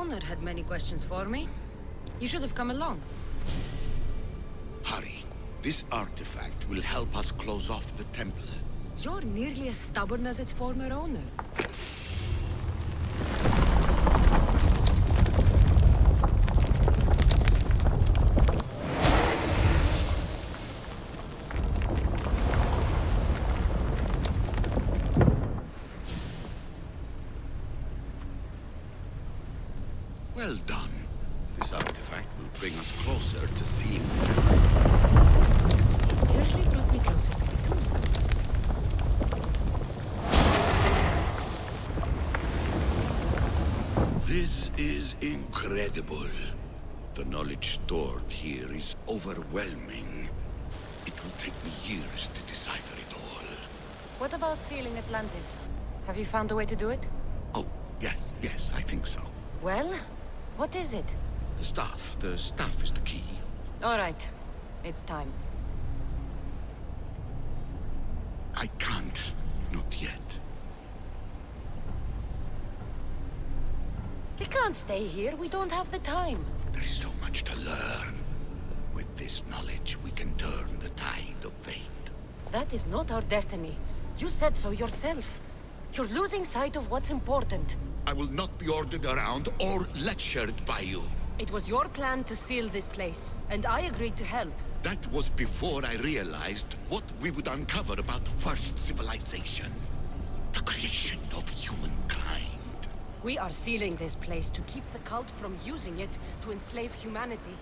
owner had many questions for me. You should have come along. Hurry. This artifact will help us close off the temple. You're nearly as stubborn as its former owner. Well done. This artifact will bring us closer to seeing the It nearly brought me closer to the tombstone. This is incredible. The knowledge stored here is overwhelming. It will take me years to decipher it all. What about sealing Atlantis? Have you found a way to do it? Oh, yes, I think so. Well, what is it? The staff is the key. All right. It's time. I can't. Not yet. We can't stay here. We don't have the time. There is so much to learn. With this knowledge, we can turn the tide of fate. That is not our destiny. You said so yourself. You're losing sight of what's important. I will not be ordered around or lectured by you. It was your plan to seal this place, and I agreed to help. That was before I realized what we would uncover about the first civilization. The creation of humankind. We are sealing this place to keep the cult from using it to enslave humanity.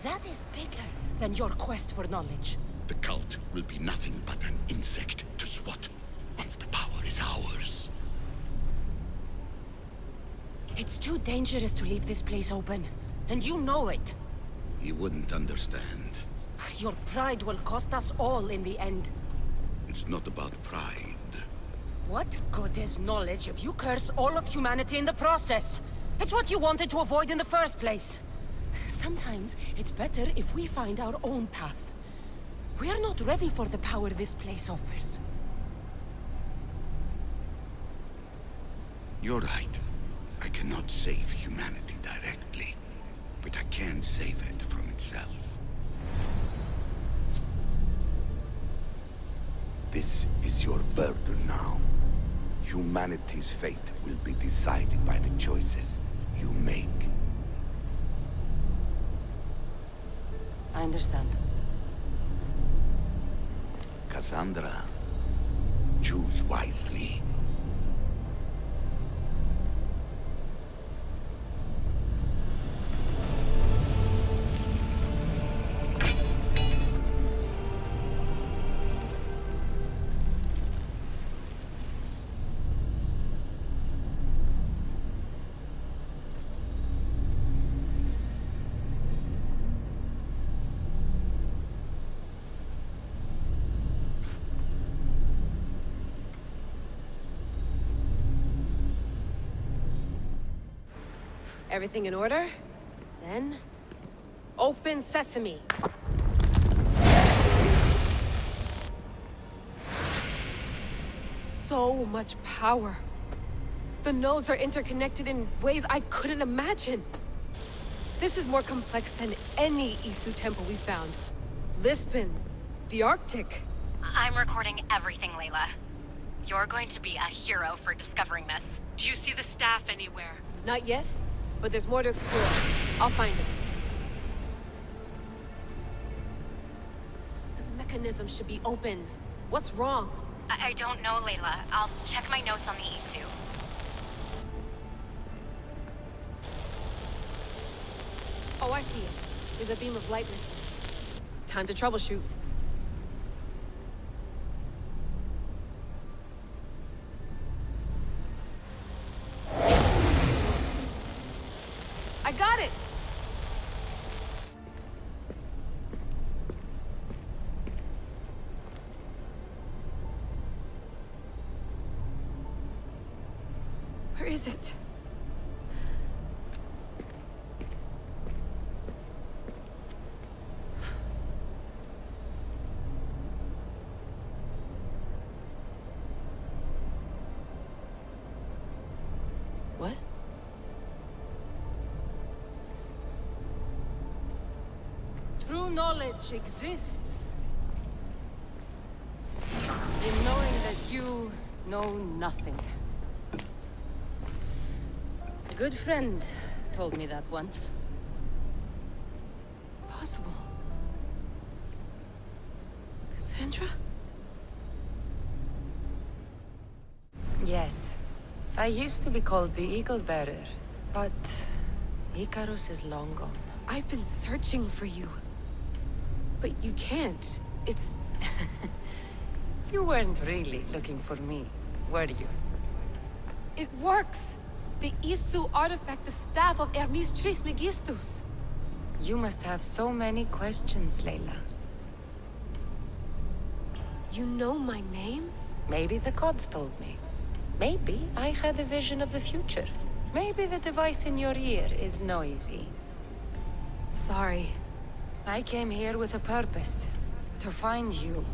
That is bigger than your quest for knowledge. The cult will be nothing but an insect to swat once the power is ours. It's too dangerous to leave this place open, and you know it. You wouldn't understand. Your pride will cost us all in the end. It's not about pride. What good is knowledge if you curse all of humanity in the process? It's what you wanted to avoid in the first place. Sometimes it's better if we find our own path. We are not ready for the power this place offers. You're right. I cannot save humanity directly, but I can save it from itself. This is your burden now. Humanity's fate will be decided by the choices you make. I understand. Cassandra, choose wisely. Everything in order? Then... open sesame! So much power. The nodes are interconnected in ways I couldn't imagine. This is more complex than any Isu temple we found. Lisbon, the Arctic. I'm recording everything, Layla. You're going to be a hero for discovering this. Do you see the staff anywhere? Not yet, but there's more to explore. I'll find it. The mechanism should be open. What's wrong? I don't know, Layla. I'll check my notes on the Isu. Oh, I see it. There's a beam of light missing. Time to troubleshoot. I got it! Where is it? What? true knowledge exists in knowing that you know nothing. A good friend told me that once. Possible. Cassandra? Yes. I used to be called the Eagle Bearer, but Icarus is long gone. I've been searching for you. But you can't. It's... You weren't really looking for me, were you? It works! The Isu artifact, the staff of Hermes Trismegistus. You must have so many questions, Layla. You know my name? Maybe the gods told me. Maybe I had a vision of the future. Maybe the device in your ear is noisy. Sorry. I came here with a purpose. To find you.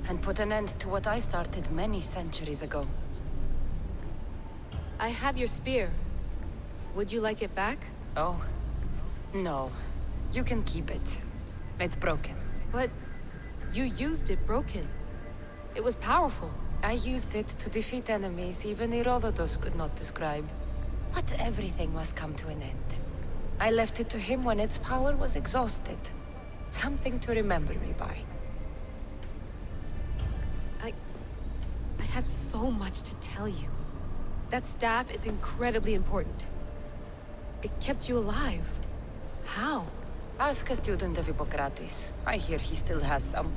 And put an end to what I started many centuries ago. I have your spear. Would you like it back? Oh? No. You can keep it. It's broken. But you used it broken. It was powerful. I used it to defeat enemies even Herodotus could not describe. But everything must come to an end. I left it to him when its power was exhausted. Something to remember me by. I have so much to tell you. That staff is incredibly important. It kept you alive. How? Ask a student of Hippocrates. I hear he still has some.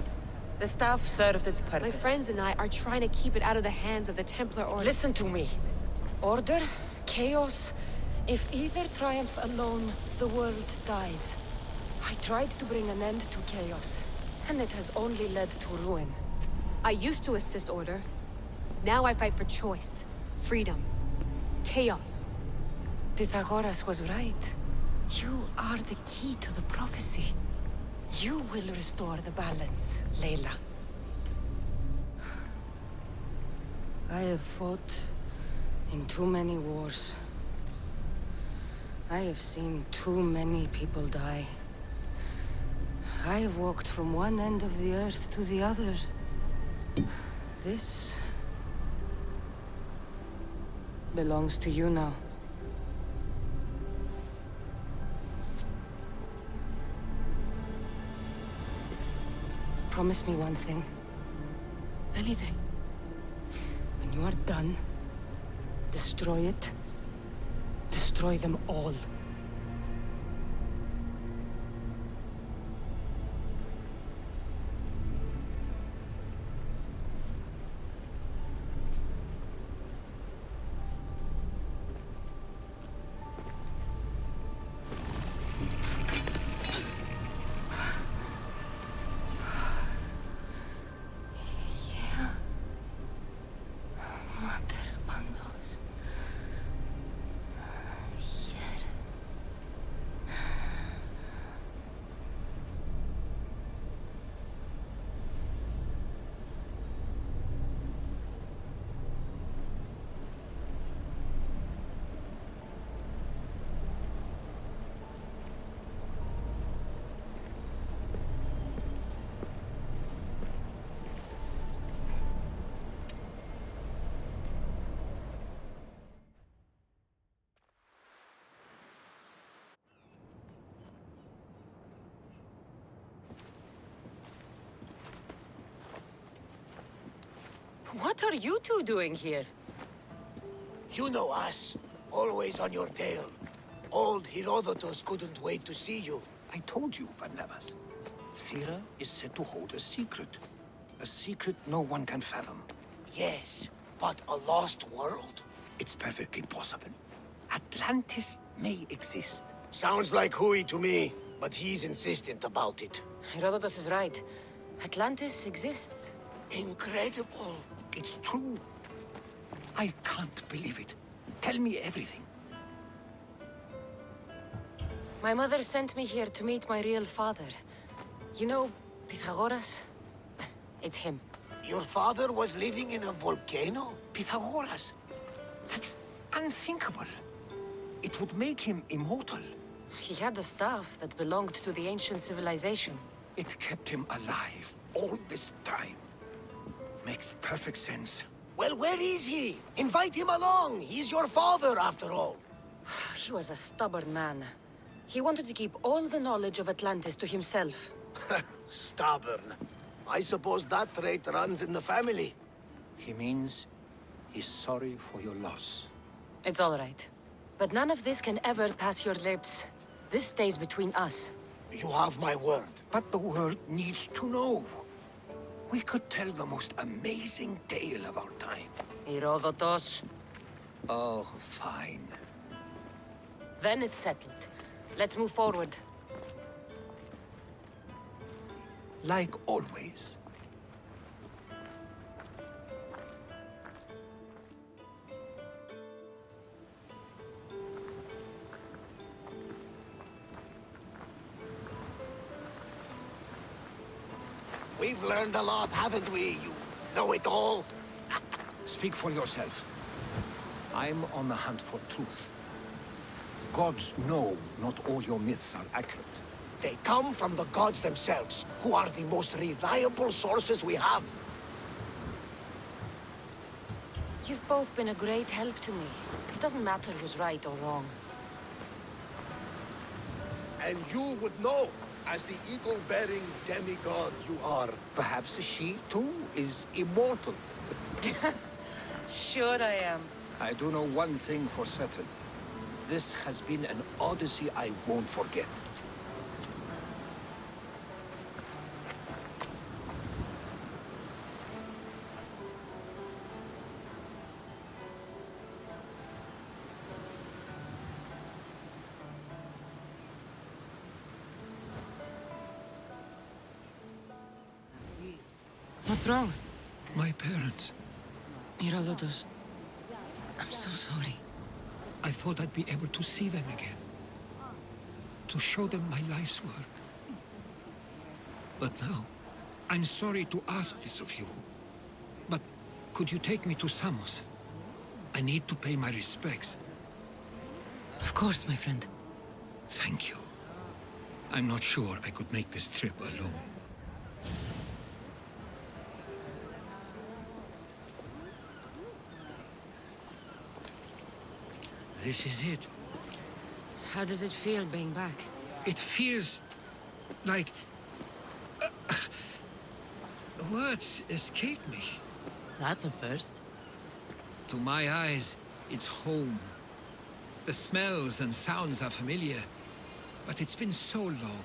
The staff served its purpose. My friends and I are trying to keep it out of the hands of the Templar Order. Listen to me. Order, chaos. If either triumphs alone, the world dies. I tried to bring an end to chaos, and it has only led to ruin. I used to assist Order. Now I fight for choice, freedom, chaos. Pythagoras was right. You are the key to the prophecy. You will restore the balance, Layla. I have fought in too many wars. I have seen too many people die. I have walked from one end of the earth to the other. This belongs to you now. Promise me one thing. Anything. When you are done, destroy it. Destroy them all. What are you two doing here? You know us. Always on your tail. Old Herodotus couldn't wait to see you. I told you, Varnavas. Sira is said to hold a secret. A secret no one can fathom. Yes, but a lost world? It's perfectly possible. Atlantis may exist. Sounds like Hui to me, but he's insistent about it. Herodotus is right. Atlantis exists. Incredible. It's true. I can't believe it. Tell me everything. My mother sent me here to meet my real father. You know, Pythagoras? It's him. Your father was living in a volcano? Pythagoras? That's unthinkable. It would make him immortal. He had a staff that belonged to the ancient civilization. It kept him alive all this time. Makes perfect sense. Well, where is he? Invite him along. He's your father, after all. He was a stubborn man. He wanted to keep all the knowledge of Atlantis to himself. Stubborn. I suppose that trait runs in the family. He means he's sorry for your loss. It's all right. But none of this can ever pass your lips. This stays between us. You have my word. But the world needs to know. We could tell the most amazing tale of our time. Herodotus. Oh, fine. Then it's settled. Let's move forward. Like always. We've learned a lot, haven't we, you know-it-all? Speak for yourself. I'm on the hunt for truth. Gods know not all your myths are accurate. They come from the gods themselves, who are the most reliable sources we have. You've both been a great help to me. It doesn't matter who's right or wrong. And you would know, as the eagle-bearing demigod you are. Perhaps she, too, is immortal. Sure I am. I do know one thing for certain. This has been an Odyssey I won't forget. What's wrong? My parents. Herodotus. I'm so sorry. I thought I'd be able to see them again. To show them my life's work. But now, I'm sorry to ask this of you. But could you take me to Samos? I need to pay my respects. Of course, my friend. Thank you. I'm not sure I could make this trip alone. This is it. How does it feel being back? It feels like... words escape me. That's a first. To my eyes, it's home. The smells and sounds are familiar, but it's been so long.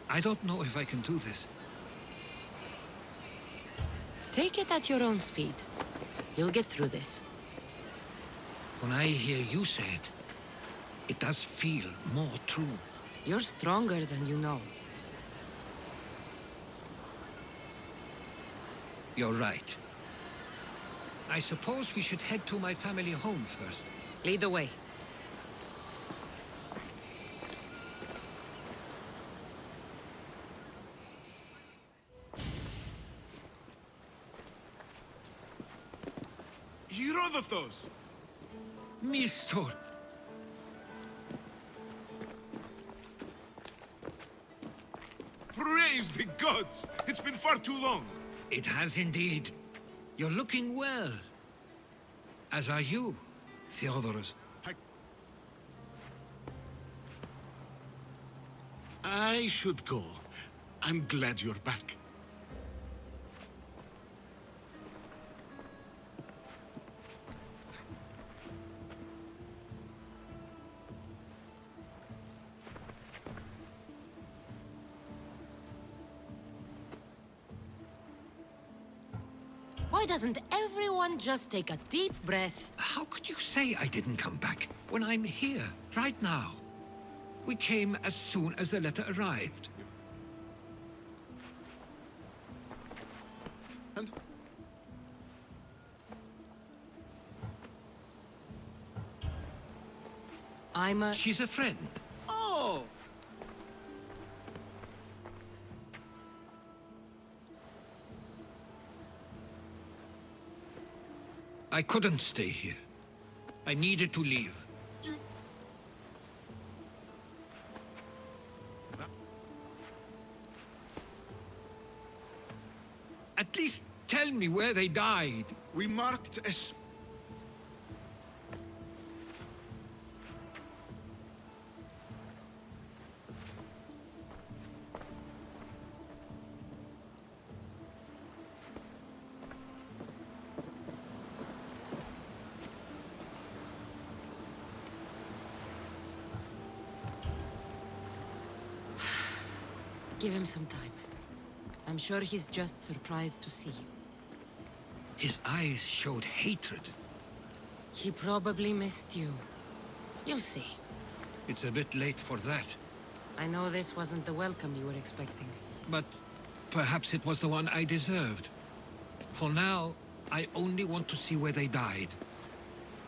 I don't know if I can do this. Take it at your own speed. You'll get through this. When I hear you say it, it does feel more true. You're stronger than you know. You're right. I suppose we should head to my family home first. Lead the way. Herodotus! Mistor! Praise the gods! It's been far too long. It has indeed. You're looking well. As are you, Theodorus. I should go. I'm glad you're back. Why doesn't everyone just take a deep breath? How could you say I didn't come back when I'm here, right now? We came as soon as the letter arrived. And She's a friend. oh! I couldn't stay here. I needed to leave. At least tell me where they died. We marked a Give him some time. I'm sure he's just surprised to see you. His eyes showed hatred. He probably missed you. You'll see. It's a bit late for that. I know this wasn't the welcome you were expecting. But perhaps it was the one I deserved. For now, I only want to see where they died.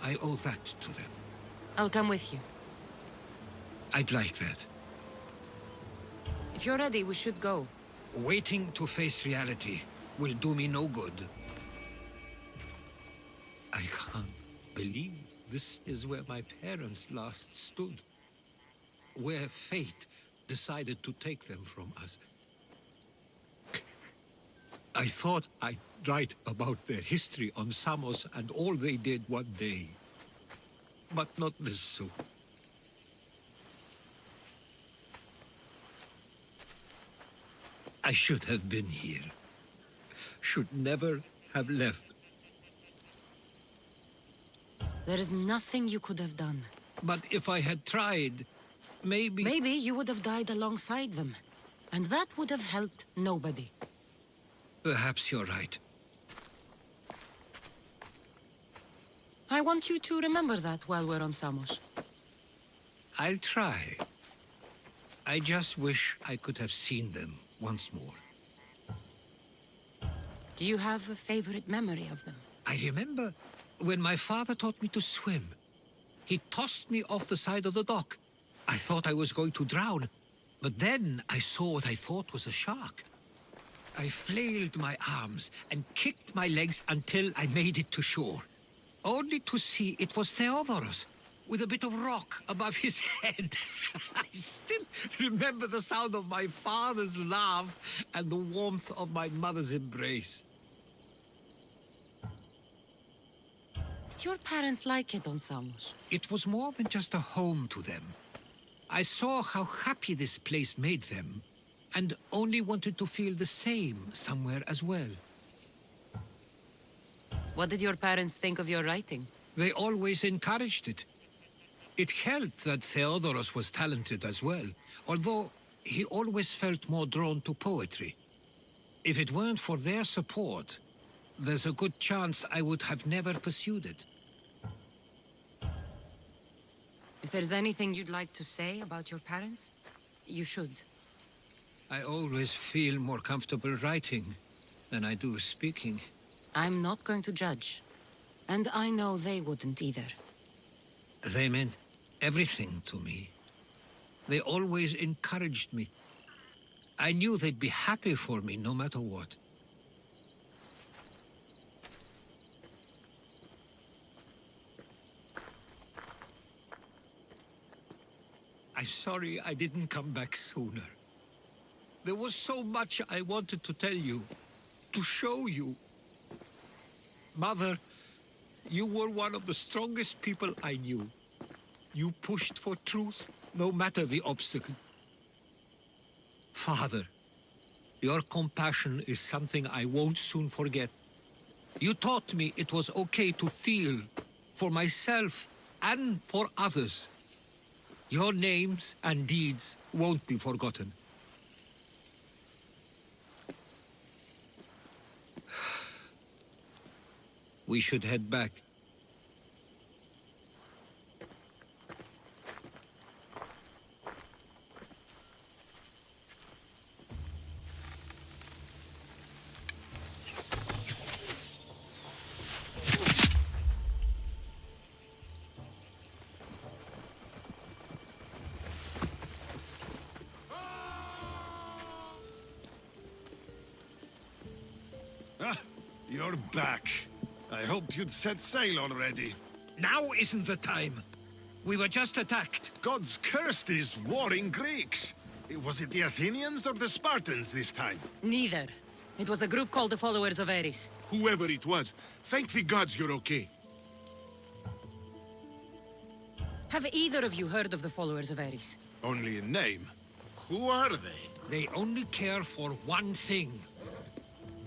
I owe that to them. I'll come with you. I'd like that. If you're ready, we should go. Waiting to face reality will do me no good. I can't believe this is where my parents last stood. Where fate decided to take them from us. I thought I'd write about their history on Samos and all they did one day. But not this soon. I should have been here. Should never have left. There is nothing you could have done. But if I had tried, maybe... Maybe you would have died alongside them. And that would have helped nobody. Perhaps you're right. I want you to remember that while we're on Samos. I'll try. I just wish I could have seen them once more. Do you have a favorite memory of them? I remember when my father taught me to swim. He tossed me off the side of the dock. I thought I was going to drown, but then I saw what I thought was a shark. I flailed my arms and kicked my legs until I made it to shore, only to see it was Theodoros, with a bit of rock above his head. I still remember the sound of my father's laugh and the warmth of my mother's embrace. Did your parents like it on Samos? It was more than just a home to them. I saw how happy this place made them, and only wanted to feel the same somewhere as well. What did your parents think of your writing? They always encouraged it. It helped that Theodoros was talented as well, although he always felt more drawn to poetry. If it weren't for their support, there's a good chance I would have never pursued it. If there's anything you'd like to say about your parents, you should. I always feel more comfortable writing than I do speaking. I'm not going to judge. And I know they wouldn't either. They meant everything to me. They always encouraged me. I knew they'd be happy for me no matter what. I'm sorry I didn't come back sooner. There was so much I wanted to tell you, to show you. Mother, you were one of the strongest people I knew. You pushed for truth, no matter the obstacle. Father, your compassion is something I won't soon forget. You taught me it was okay to feel, for myself and for others. Your names and deeds won't be forgotten. We should head back. Ah, you're back. I hoped you'd set sail already. Now isn't the time. We were just attacked. Gods cursed these warring Greeks. Was it the Athenians or the Spartans this time? Neither. It was a group called the Followers of Ares. Whoever it was, thank the gods you're okay. Have either of you heard of the Followers of Ares? Only in name. Who are they? They only care for one thing.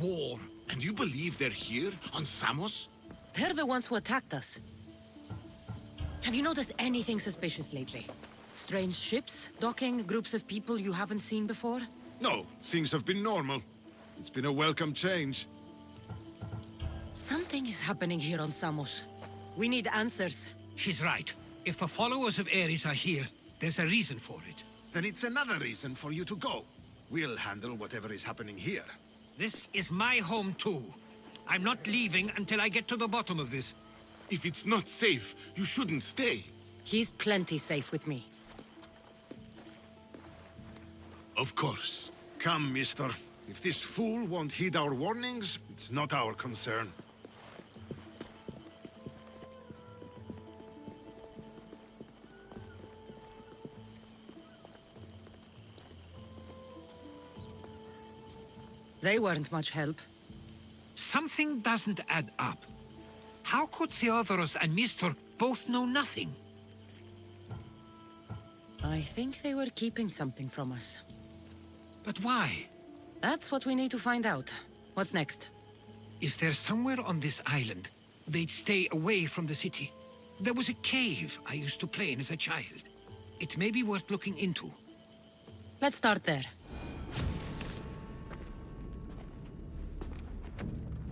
War. And you believe they're here, on Samos? They're the ones who attacked us. Have you noticed anything suspicious lately? Strange ships, docking, groups of people you haven't seen before? No, things have been normal. It's been a welcome change. Something is happening here on Samos. We need answers. She's right. If the followers of Ares are here, there's a reason for it. Then it's another reason for you to go. We'll handle whatever is happening here. This is my home too. I'm not leaving until I get to the bottom of this. If it's not safe, you shouldn't stay. He's plenty safe with me. Of course. Come, mister. If this fool won't heed our warnings, it's not our concern. They weren't much help. Something doesn't add up. How could Theodoros and Mistor both know nothing? I think they were keeping something from us. But why? That's what we need to find out. What's next? If they're somewhere on this island, they'd stay away from the city. There was a cave I used to play in as a child. It may be worth looking into. Let's start there.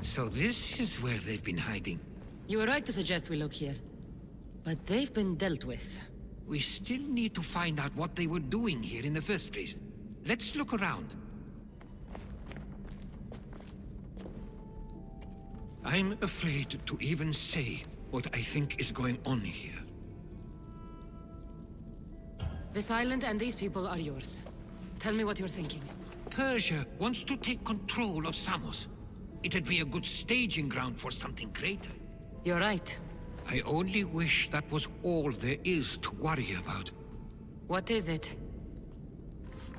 So this is where they've been hiding. You were right to suggest we look here. But they've been dealt with. We still need to find out what they were doing here in the first place. Let's look around. I'm afraid to even say what I think is going on here. This island and these people are yours. Tell me what you're thinking. Persia wants to take control of Samos. It'd be a good staging ground for something greater. You're right. I only wish that was all there is to worry about. What is it?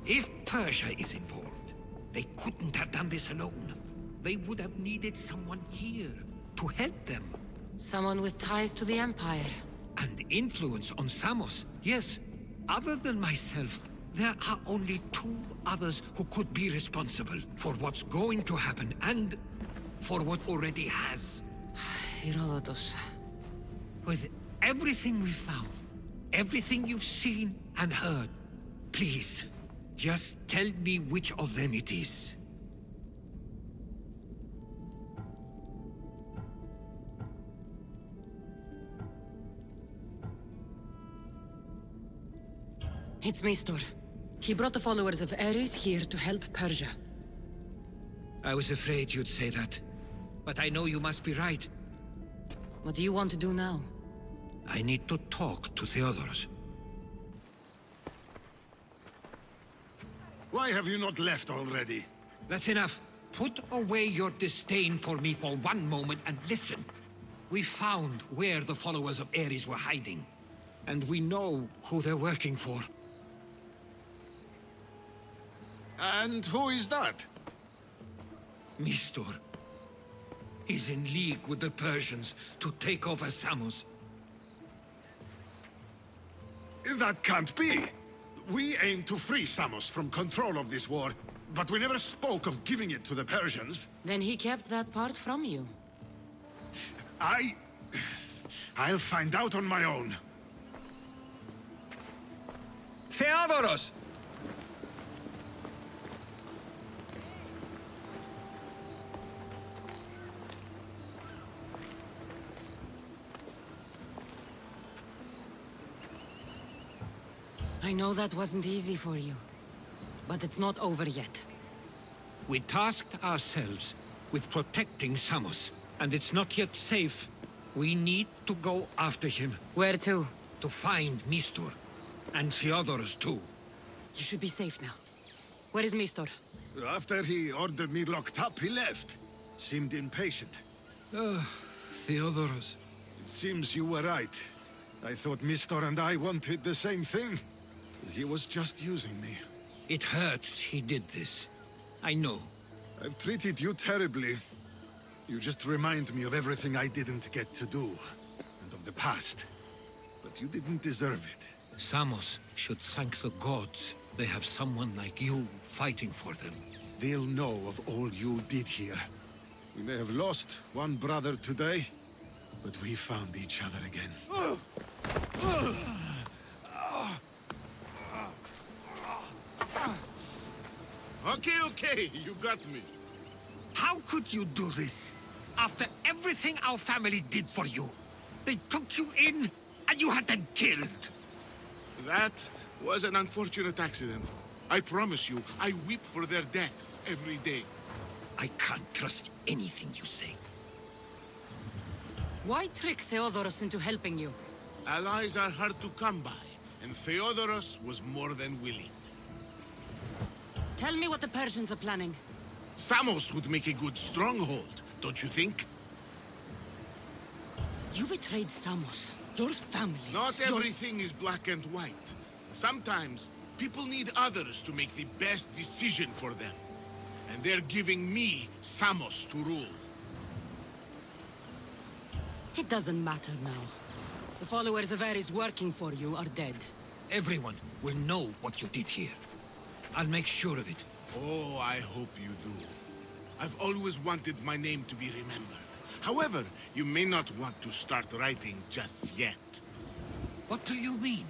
If Persia is involved, they couldn't have done this alone. They would have needed someone here to help them. Someone with ties to the Empire. And influence on Samos, yes. Other than myself, there are only two others who could be responsible for what's going to happen and for what already has. Herodotus. With everything we've found, everything you've seen and heard, please, just tell me which of them it is. It's Mistor. He brought the followers of Ares here to help Persia. I was afraid you'd say that. But I know you must be right. What do you want to do now? I need to talk to Theodoros. Why have you not left already? That's enough. Put away your disdain for me for one moment and listen. We found where the followers of Ares were hiding. And we know who they're working for. And who is that? Mistor. He's in league with the Persians to take over Samos. That can't be! We aim to free Samos from control of this war, but we never spoke of giving it to the Persians. Then he kept that part from you. I'll find out on my own. Theodoros! I know that wasn't easy for you. But it's not over yet. We tasked ourselves with protecting Samos, and it's not yet safe. We need to go after him. Where to? To find Mistor. And Theodoros too. You should be safe now. Where is Mistor? After he ordered me locked up, he left. Seemed impatient. Theodoros. It seems you were right. I thought Mistor and I wanted the same thing. He was just using me. It hurts he did this. I know. I've treated you terribly. You just remind me of everything I didn't get to do, and of the past. But you didn't deserve it. Samos should thank the gods they have someone like you fighting for them. They'll know of all you did here. We may have lost one brother today, but we found each other again. Okay, you got me. How could you do this? After everything our family did for you. They took you in, and you had them killed. That was an unfortunate accident. I promise you, I weep for their deaths every day. I can't trust anything you say. Why trick Theodoros into helping you? Allies are hard to come by, and Theodoros was more than willing. Tell me what the Persians are planning. Samos would make a good stronghold, don't you think? You betrayed Samos, your family. Not everything is black and white. Sometimes, people need others to make the best decision for them. And they're giving me Samos to rule. It doesn't matter now. The followers of Ares working for you are dead. Everyone will know what you did here. I'll make sure of it. Oh, I hope you do. I've always wanted my name to be remembered. However, you may not want to start writing just yet. What do you mean?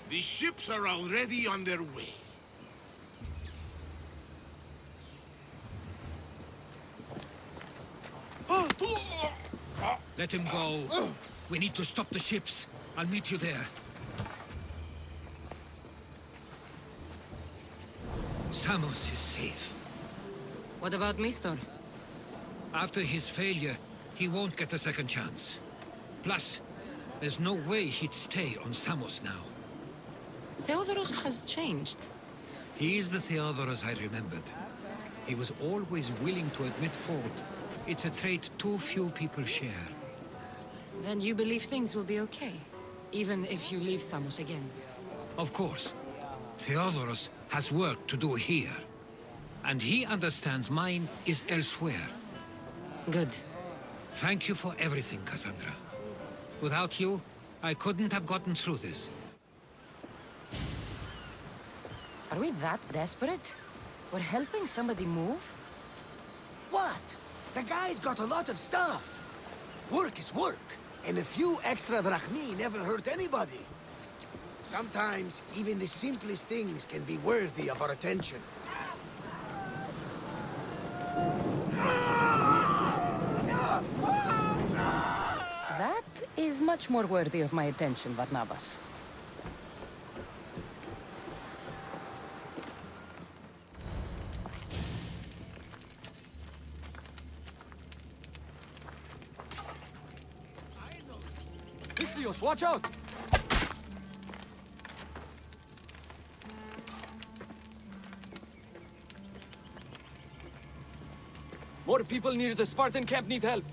The ships are already on their way. Let him go. We need to stop the ships. I'll meet you there. Samos is safe. What about Mistor? After his failure, he won't get a second chance. Plus, there's no way he'd stay on Samos now. Theodoros has changed. He is the Theodoros I remembered. He was always willing to admit fault. It's a trait too few people share. Then you believe things will be okay, even if you leave Samos again. Of course. Theodoros has work to do here. And he understands mine is elsewhere. Good. Thank you for everything, Cassandra. Without you, I couldn't have gotten through this. Are we that desperate? We're helping somebody move? What? The guy's got a lot of stuff. Work is work, and a few extra drachmi never hurt anybody. Sometimes, even the simplest things can be worthy of our attention. That is much more worthy of my attention, Barnabas. Islios, watch out! More people near the Spartan camp need help.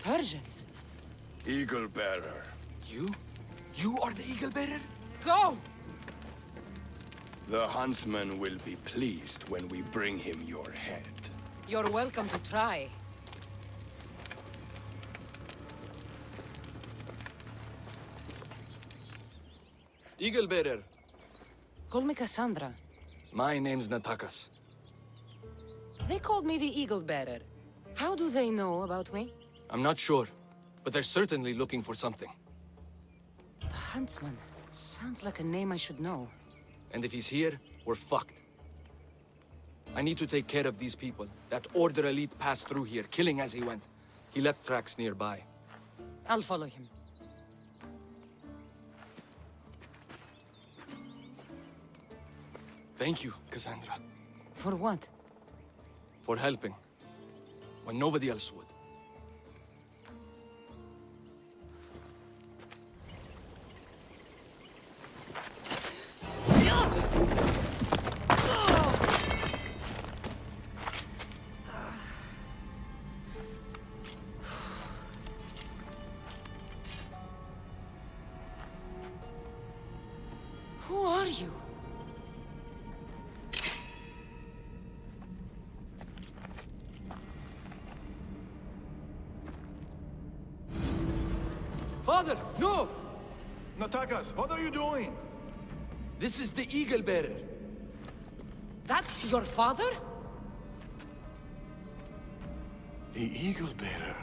Persians? Eagle Bearer. You? You are the Eagle Bearer? Go! The huntsman will be pleased when we bring him your head. You're welcome to try. Eagle Bearer. Call me Cassandra. My name's Natakas. They called me the Eagle Bearer. How do they know about me? I'm not sure, but they're certainly looking for something. The Huntsman. Sounds like a name I should know. And if he's here, we're fucked. I need to take care of these people. That Order elite passed through here, killing as he went. He left tracks nearby. I'll follow him. Thank you, Cassandra, For what? for helping when nobody else would. Who are you? Father, no! Natakas, what are you doing? This is the Eagle Bearer. That's your father? The Eagle Bearer.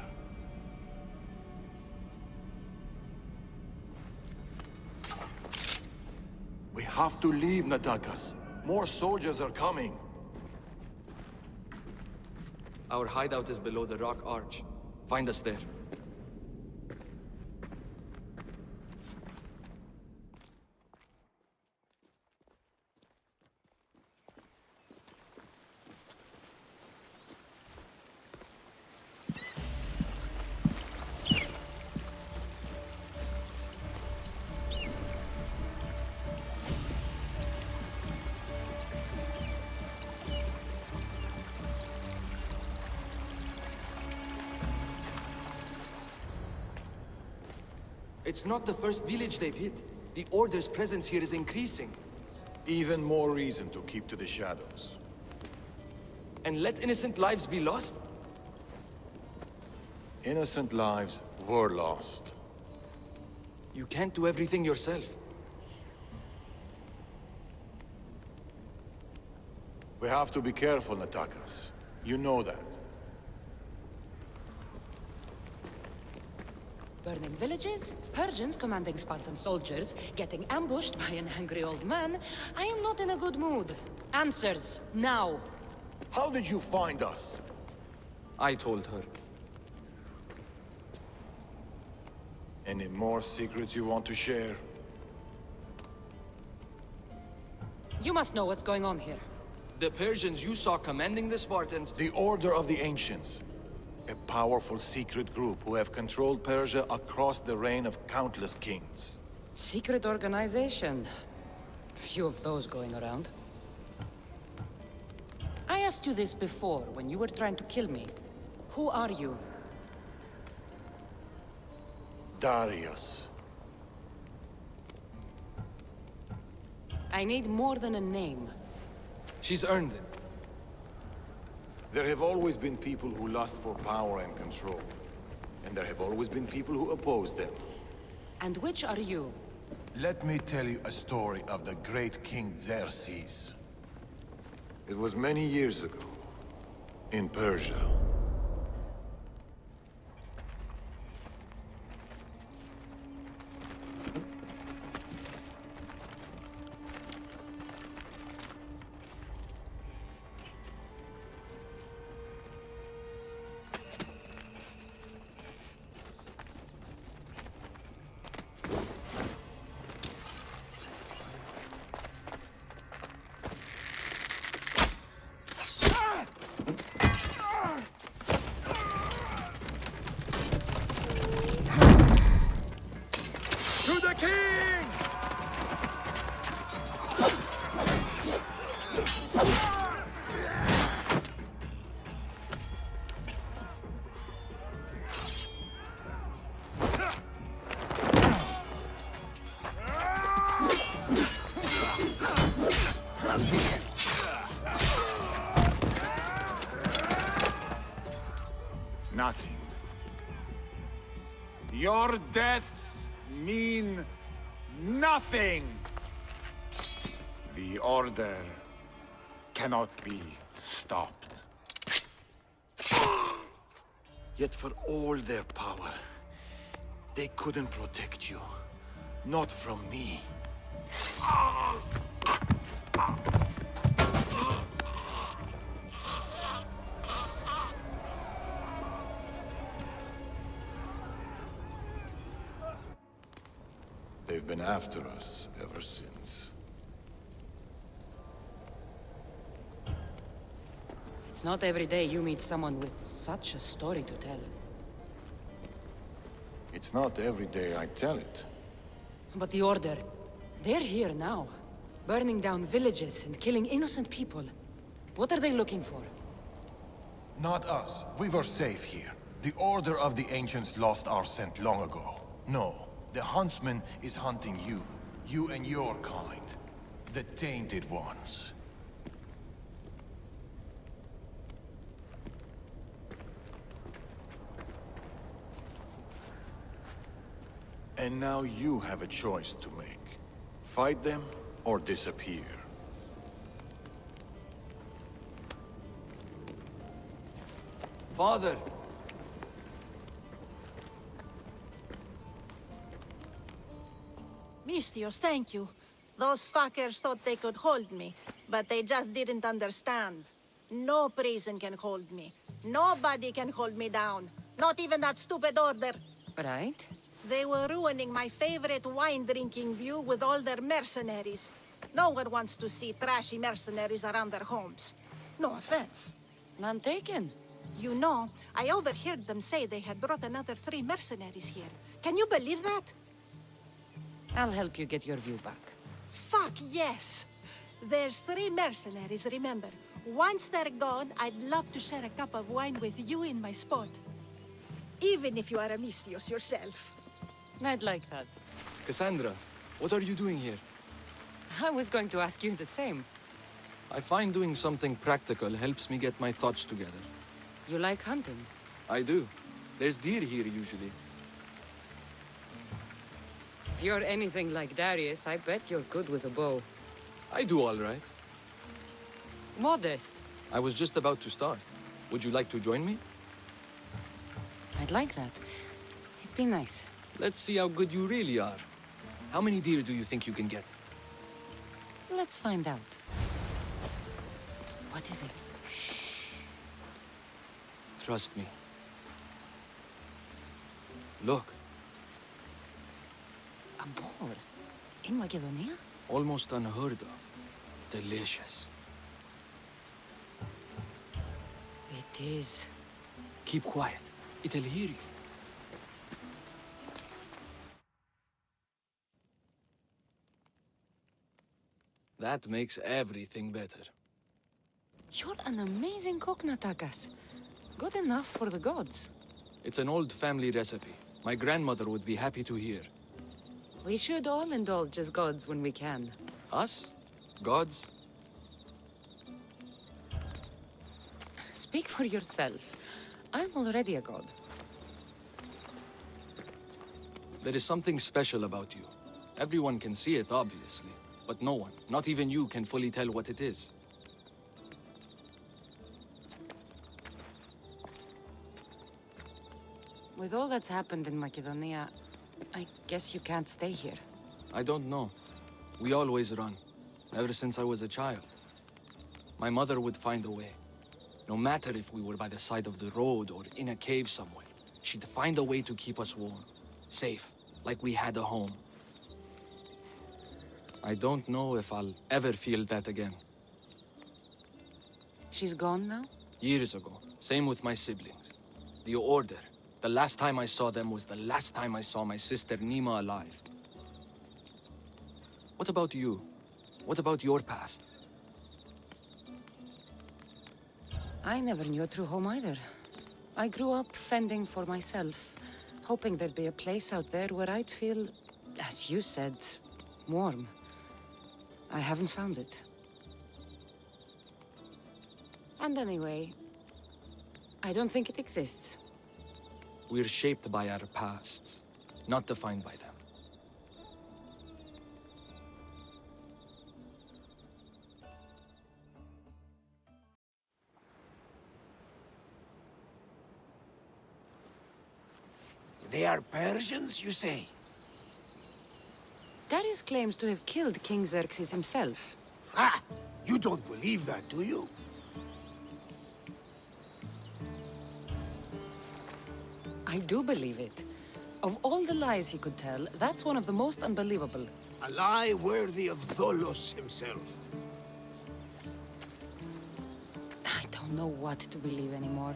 We have to leave, Natakas. More soldiers are coming. Our hideout is below the rock arch. Find us there. It's not the first village they've hit. The Order's presence here is increasing. Even more reason to keep to the shadows. And let innocent lives be lost? Innocent lives were lost. You can't do everything yourself. We have to be careful, Natakas. You know that. Burning villages, Persians commanding Spartan soldiers, getting ambushed by an angry old man. I am not in a good mood. Answers, now. How did you find us? I told her. Any more secrets you want to share? You must know what's going on here. The Persians you saw commanding the Spartans... The Order of the Ancients. A powerful secret group who have controlled Persia across the reign of countless kings. Secret organization. Few of those going around. I asked you this before, when you were trying to kill me. Who are you? Darius. I need more than a name. She's earned it. There have always been people who lust for power and control. And there have always been people who oppose them. And which are you? Let me tell you a story of the great King Xerxes. It was many years ago, in Persia. To the king! Nothing. Your deaths mean nothing. The Order cannot be stopped. Yet for all their power, they couldn't protect you. Not from me. They've been after us ever since. It's not every day you meet someone with such a story to tell. It's not every day I tell it. But the Order, they're here now. Burning down villages and killing innocent people. What are they looking for? Not us. We were safe here. The Order of the Ancients lost our scent long ago. No, the Huntsman is hunting you. You and your kind. The tainted ones. And now you have a choice to make. Fight them or disappear. Father! Mistios, thank you. Those fuckers thought they could hold me, but they just didn't understand. No prison can hold me. Nobody can hold me down. Not even that stupid order. Right? They were ruining my favorite wine-drinking view with all their mercenaries. No one wants to see trashy mercenaries around their homes. No offense. None taken. You know, I overheard them say they had brought another 3 mercenaries here. Can you believe that? I'll help you get your view back. Fuck yes! There's 3 mercenaries, remember. Once they're gone, I'd love to share a cup of wine with you in my spot. Even if you are a Mistios yourself. I'd like that. Cassandra, what are you doing here? I was going to ask you the same. I find doing something practical helps me get my thoughts together. You like hunting? I do. There's deer here usually. If you're anything like Darius, I bet you're good with a bow. I do all right. Modest. I was just about to start. Would you like to join me? I'd like that. It'd be nice. Let's see how good you really are. How many deer do you think you can get? Let's find out. What is it? Trust me. Look, A boar? In Macedonia? almost unheard of. Delicious. It is. Keep quiet. It'll hear you. That makes everything better. You're an amazing cook, Natakas. Good enough for the gods. It's an old family recipe. My grandmother would be happy to hear. We should all indulge as gods when we can. Us? Gods? Speak for yourself. I'm already a god. There is something special about you. Everyone can see it, obviously. But no one, not even you, can fully tell what it is. With all that's happened in Macedonia, I guess you can't stay here. I don't know. We always run. Ever since I was a child. My mother would find a way. No matter if we were by the side of the road or in a cave somewhere, she'd find a way to keep us warm. Safe, like we had a home. I don't know if I'll ever feel that again. She's gone now? Years ago. Same with my siblings. The Order. The last time I saw them was the last time I saw my sister Nima alive. What about you? What about your past? I never knew a true home either. I grew up fending for myself, hoping there'd be a place out there where I'd feel, as you said, warm. I haven't found it. And anyway, I don't think it exists. We're shaped by our pasts, not defined by them. They are Persians, you say? Darius claims to have killed King Xerxes himself. Ah! You don't believe that, do you? I do believe it. Of all the lies he could tell, that's one of the most unbelievable. A lie worthy of Tholos himself. I don't know what to believe anymore.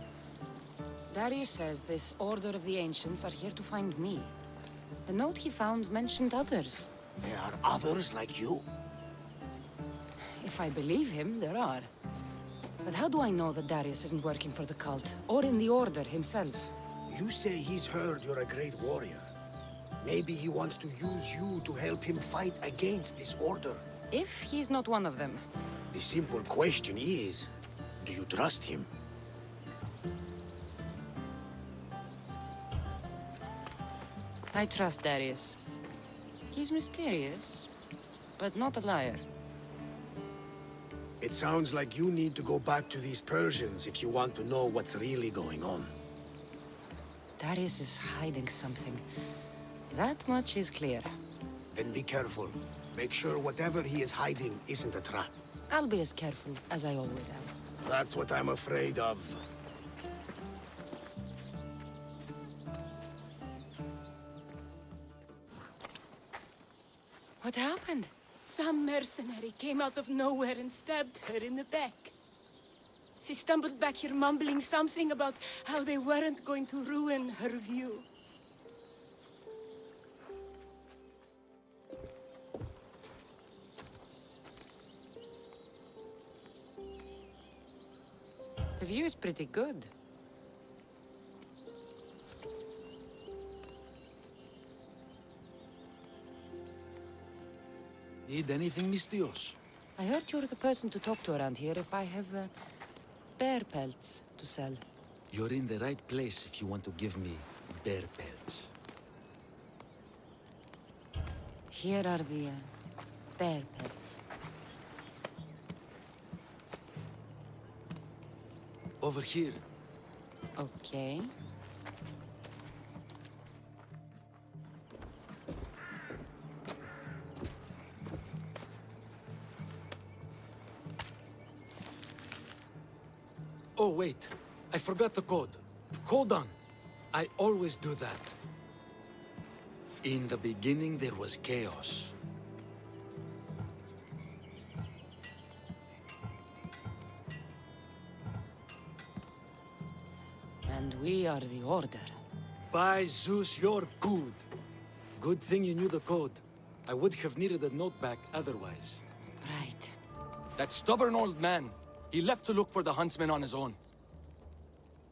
Darius says this Order of the Ancients are here to find me. The note he found mentioned others. There are others like you? If I believe him, there are. But how do I know that Darius isn't working for the cult, or in the Order himself? You say he's heard you're a great warrior. Maybe he wants to use you to help him fight against this order. If he's not one of them. The simple question is, do you trust him? I trust Darius. He's mysterious, but not a liar. It sounds like you need to go back to these Persians if you want to know what's really going on. Darius is hiding something. That much is clear. Then be careful. Make sure whatever he is hiding isn't a trap. I'll be as careful as I always am. That's what I'm afraid of. What happened? Some mercenary came out of nowhere and stabbed her in the back. She stumbled back here mumbling something about how they weren't going to ruin her view. The view is pretty good. Need anything, Mystios? I heard you're the person to talk to around here if I have bear pelts to sell. You're in the right place if you want to give me bear pelts. Here are the bear pelts. Over here. Okay. Oh, wait. I forgot the code. Hold on. I always do that. In the beginning, there was chaos. And we are the Order. By Zeus, you're good. Good thing you knew the code. I would have needed a note back otherwise. Right. That stubborn old man. He left to look for the huntsman on his own.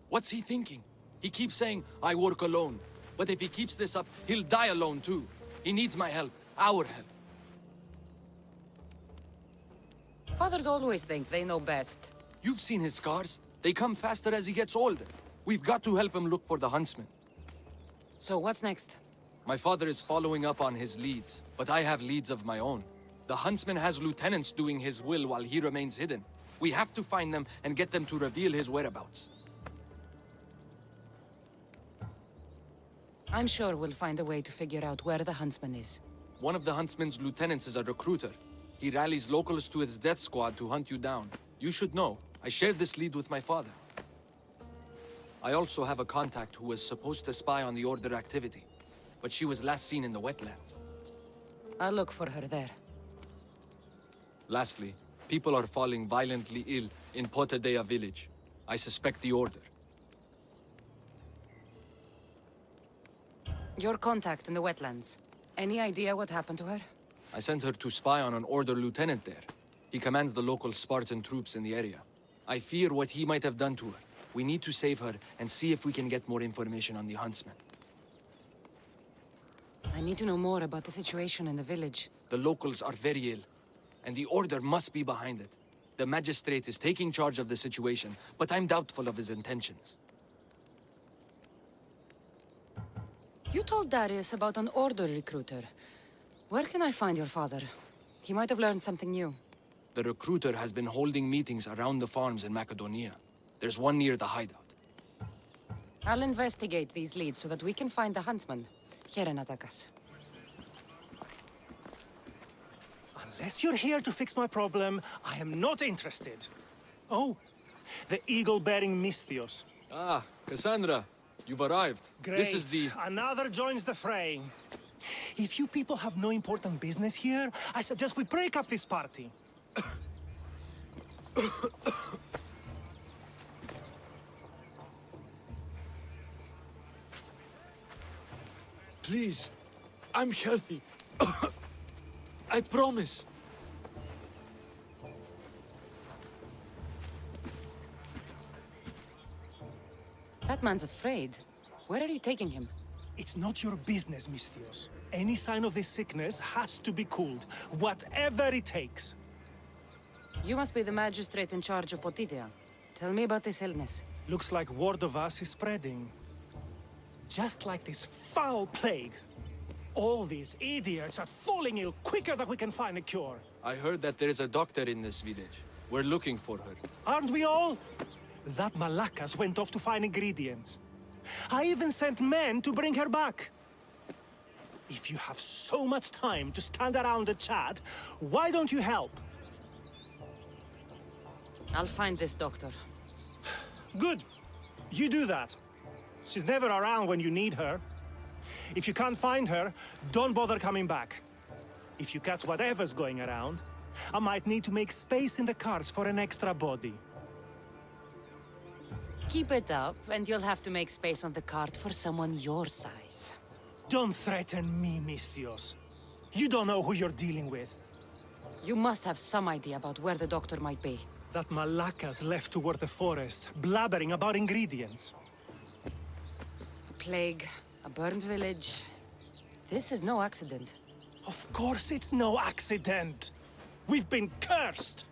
What's he thinking? He keeps saying, I work alone. But if he keeps this up, he'll die alone too. He needs my help. Our help. Fathers always think they know best. You've seen his scars. They come faster as he gets older. We've got to help him look for the huntsman. So what's next? My father is following up on his leads, but I have leads of my own. The huntsman has lieutenants doing his will while he remains hidden. We have to find them and get them to reveal his whereabouts. I'm sure we'll find a way to figure out where the huntsman is. One of the huntsman's lieutenants is a recruiter. He rallies locals to his death squad to hunt you down. You should know. I shared this lead with my father. I also have a contact who was supposed to spy on the Order activity, but she was last seen in the wetlands. I'll look for her there. Lastly, people are falling violently ill in Potadea village. I suspect the Order. Your contact in the wetlands. Any idea what happened to her? I sent her to spy on an Order lieutenant there. He commands the local Spartan troops in the area. I fear what he might have done to her. We need to save her and see if we can get more information on the huntsman. I need to know more about the situation in the village. The locals are very ill, and the Order must be behind it. The magistrate is taking charge of the situation, but I'm doubtful of his intentions. You told Darius about an Order recruiter. Where can I find your father? He might have learned something new. The recruiter has been holding meetings around the farms in Macedonia. There's one near the hideout. I'll investigate these leads so that we can find the huntsman. Here in Atakas. Unless you're here to fix my problem, I am not interested. Oh, the eagle-bearing Mystios. Ah, Cassandra, you've arrived. Great. This is the... Another joins the fray. If you people have no important business here, I suggest we break up this party. Please, I'm healthy. I promise. That man's afraid. Where are you taking him? It's not your business, Misthios. Any sign of this sickness has to be cooled, whatever it takes. You must be the magistrate in charge of Potidea. Tell me about this illness. Looks like word of us is spreading. Just like this foul plague. All these idiots are falling ill quicker than we can find a cure. I heard that there is a doctor in this village. We're looking for her. Aren't we all? That Malakas went off to find ingredients. I even sent men to bring her back. If you have so much time to stand around and chat, why don't you help? I'll find this doctor. Good. You do that. She's never around when you need her. If you can't find her, don't bother coming back. If you catch whatever's going around, I might need to make space in the carts for an extra body. Keep it up, and you'll have to make space on the cart for someone your size. Don't threaten me, Misthios. You don't know who you're dealing with. You must have some idea about where the doctor might be. That Malakas left toward the forest, blabbering about ingredients. A plague, a burned village. This is no accident. Of course it's no accident. We've been cursed.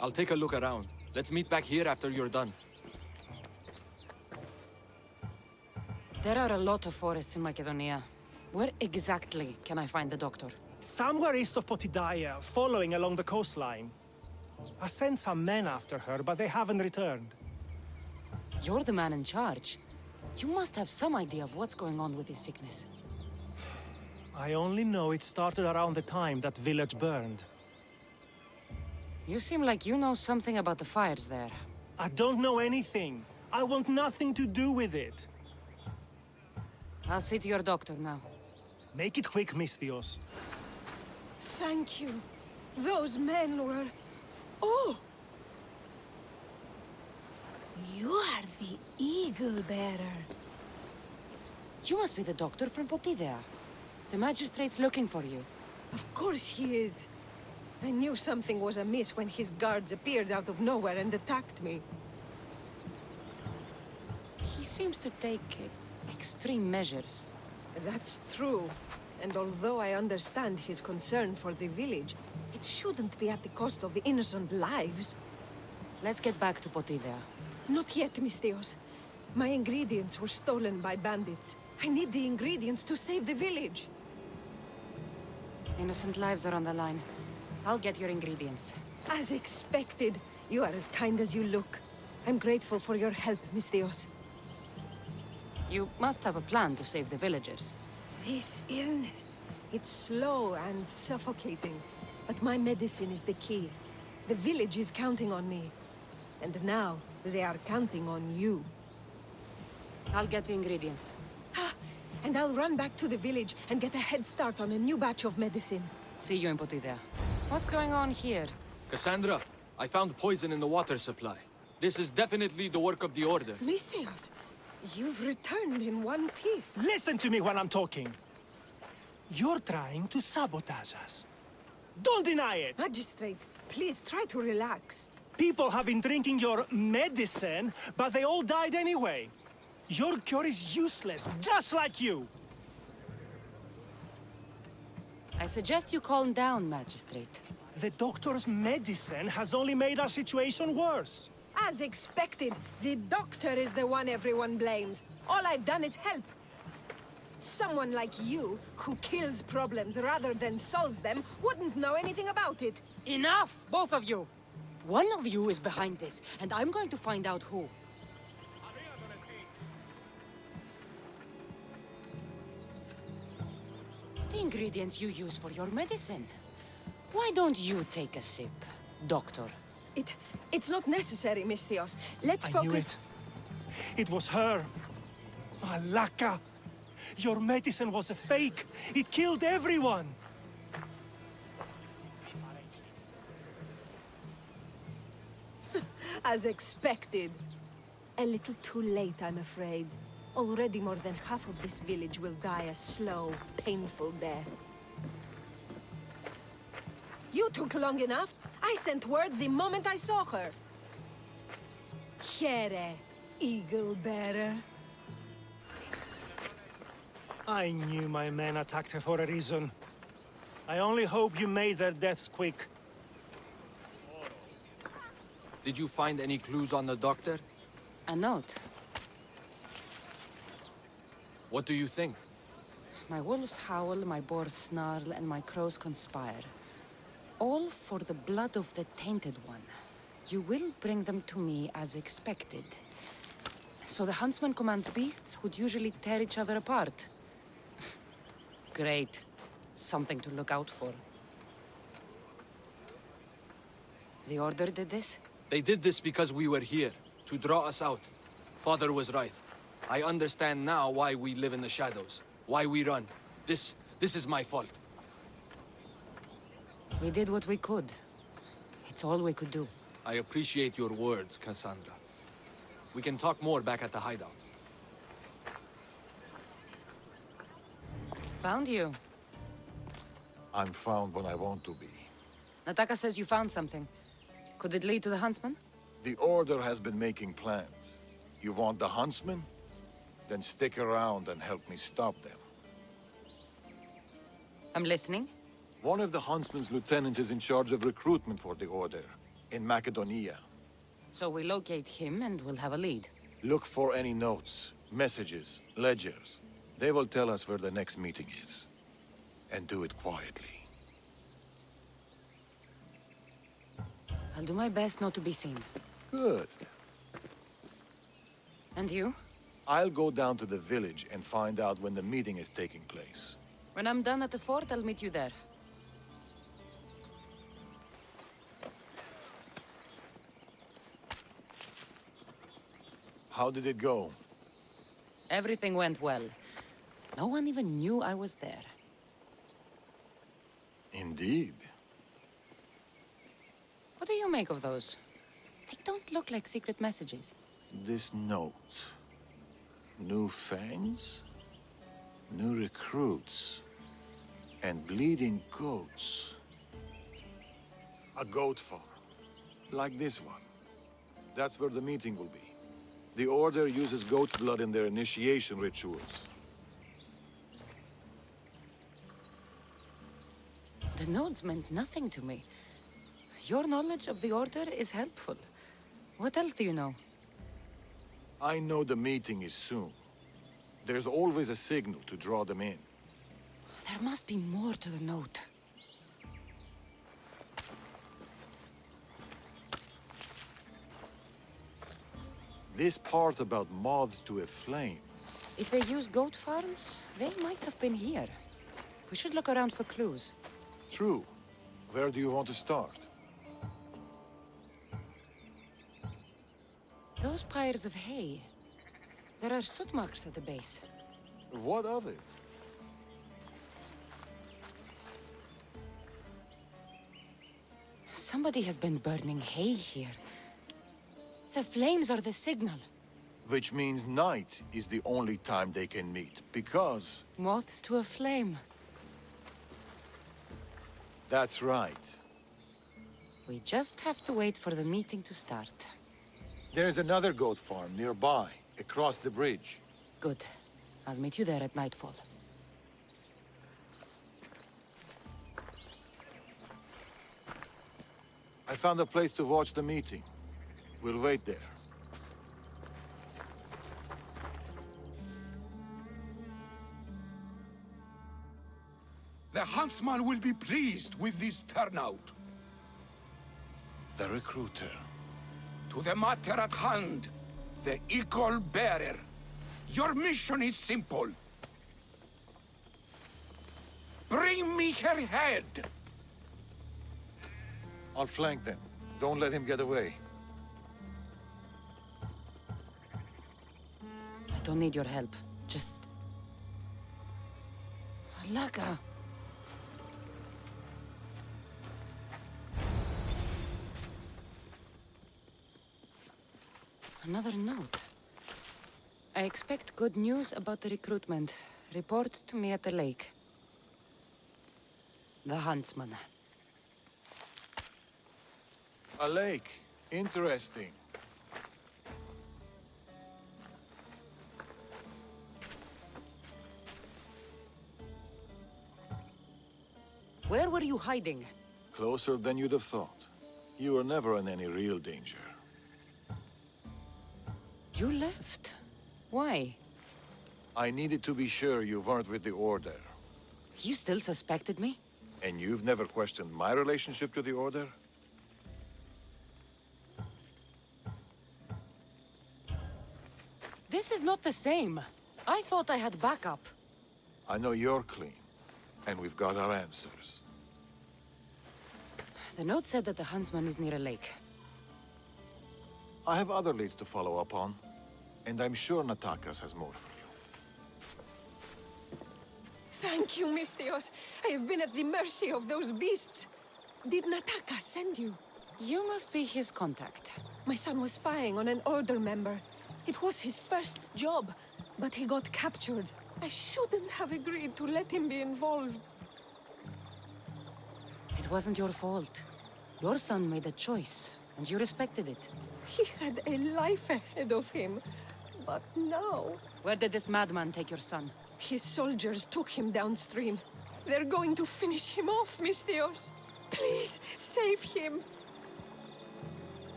I'll take a look around. Let's meet back here after you're done. There are a lot of forests in Macedonia. Where exactly can I find the doctor? Somewhere east of Potidaya, following along the coastline. I sent some men after her, but they haven't returned. You're the man in charge. You must have some idea of what's going on with his sickness. I only know it started around the time that village burned. You seem like you know something about the fires there. I don't know anything. I want nothing to do with it. I'll see to your doctor now. Make it quick, Misthios. Thank you. Those men were... Oh! You are the Eagle Bearer. You must be the doctor from Potidea. The magistrate's looking for you. Of course he is. I knew something was amiss when his guards appeared out of nowhere and attacked me. He seems to take extreme measures. That's true. And although I understand his concern for the village, it shouldn't be at the cost of innocent lives. Let's get back to Potidea. Not yet, Misthios. My ingredients were stolen by bandits. I need the ingredients to save the village. Innocent lives are on the line. I'll get your ingredients. As expected. You are as kind as you look. I'm grateful for your help, Misthios. You must have a plan to save the villagers. This illness, it's slow and suffocating. But my medicine is the key. The village is counting on me. And now, they are counting on you. I'll get the ingredients. And I'll run back to the village and get a head start on a new batch of medicine. See you in Potidea. What's going on here? Cassandra, I found poison in the water supply. This is definitely the work of the Order. Misthios, you've returned in one piece. Listen to me when I'm talking. You're trying to sabotage us. Don't deny it! Magistrate, please try to relax. People have been drinking your medicine, but they all died anyway. Your cure is useless, just like you! I suggest you calm down, Magistrate. The doctor's medicine has only made our situation worse. As expected, the doctor is the one everyone blames. All I've done is help. Someone like you, who kills problems rather than solves them, wouldn't know anything about it. Enough, both of you! One of you is behind this, and I'm going to find out who. The ingredients you use for your medicine. Why don't you take a sip, Doctor? It's not necessary, Misthios. Let's focus... It was her. Malaka! Your medicine was a fake. It killed everyone. As expected. A little too late, I'm afraid. Already more than half of this village will die a slow, painful death. You took long enough. I sent word the moment I saw her. Here, Eagle Bearer. I knew my men attacked her for a reason. I only hope you made their deaths quick. Did you find any clues on the doctor? A note. What do you think? My wolves howl, my boars snarl, and my crows conspire. All for the blood of the Tainted One. You will bring them to me as expected. So the huntsman commands beasts who'd usually tear each other apart. Great. Something to look out for. The Order did this? They did this because we were here, to draw us out. Father was right. I understand now why we live in the shadows, why we run. This is my fault. We did what we could. It's all we could do. I appreciate your words, Cassandra. We can talk more back at the hideout. Found you. I'm found when I want to be. Nataka says you found something. Could it lead to the huntsman? The Order has been making plans. You want the huntsman? Then stick around and help me stop them. I'm listening. One of the huntsman's lieutenants is in charge of recruitment for the Order, in Macedonia. So we locate him and we'll have a lead. Look for any notes, messages, ledgers. They will tell us where the next meeting is. And do it quietly. I'll do my best not to be seen. Good. And you? I'll go down to the village and find out when the meeting is taking place. When I'm done at the fort, I'll meet you there. How did it go? Everything went well. No one even knew I was there. Indeed. What do you make of those? They don't look like secret messages. This note. New fangs? New recruits. And bleeding goats. A goat farm. Like this one. That's where the meeting will be. The Order uses goat's blood in their initiation rituals. The notes meant nothing to me. Your knowledge of the Order is helpful. What else do you know? I know the meeting is soon. There's always a signal to draw them in. There must be more to the note. This part about moths to a flame. If they use goat farms, they might have been here. We should look around for clues. True. Where do you want to start? Those pyres of hay. There are soot marks at the base. What of it? Somebody has been burning hay here. The flames are the signal. Which means night is the only time they can meet, because... Moths to a flame. That's right. We just have to wait for the meeting to start. There's another goat farm nearby, across the bridge. Good. I'll meet you there at nightfall. I found a place to watch the meeting. We'll wait there. The huntsman will be pleased with this turnout. The recruiter. To the matter at hand, the eagle bearer. Your mission is simple. Bring me her head. I'll flank them. Don't let him get away. I don't need your help. Just... Alaka! Another note. I expect good news about the recruitment. Report to me at the lake. The huntsman. A lake. Interesting. Where were you hiding? Closer than you'd have thought. You were never in any real danger. You left. Why? I needed to be sure you weren't with the Order. You still suspected me? And you've never questioned my relationship to the Order? This is not the same. I thought I had backup. I know you're clean, and we've got our answers. The note said that the huntsman is near a lake. I have other leads to follow up on, and I'm sure Natakas has more for you. Thank you, Mistios. I have been at the mercy of those beasts. Did Nataka send you? You must be his contact. My son was spying on an Order member. It was his first job, but he got captured. I shouldn't have agreed to let him be involved. It wasn't your fault. Your son made a choice, and you respected it. He had a life ahead of him, but now... Where did this madman take your son? His soldiers took him downstream. They're going to finish him off, Mistios. Please, save him.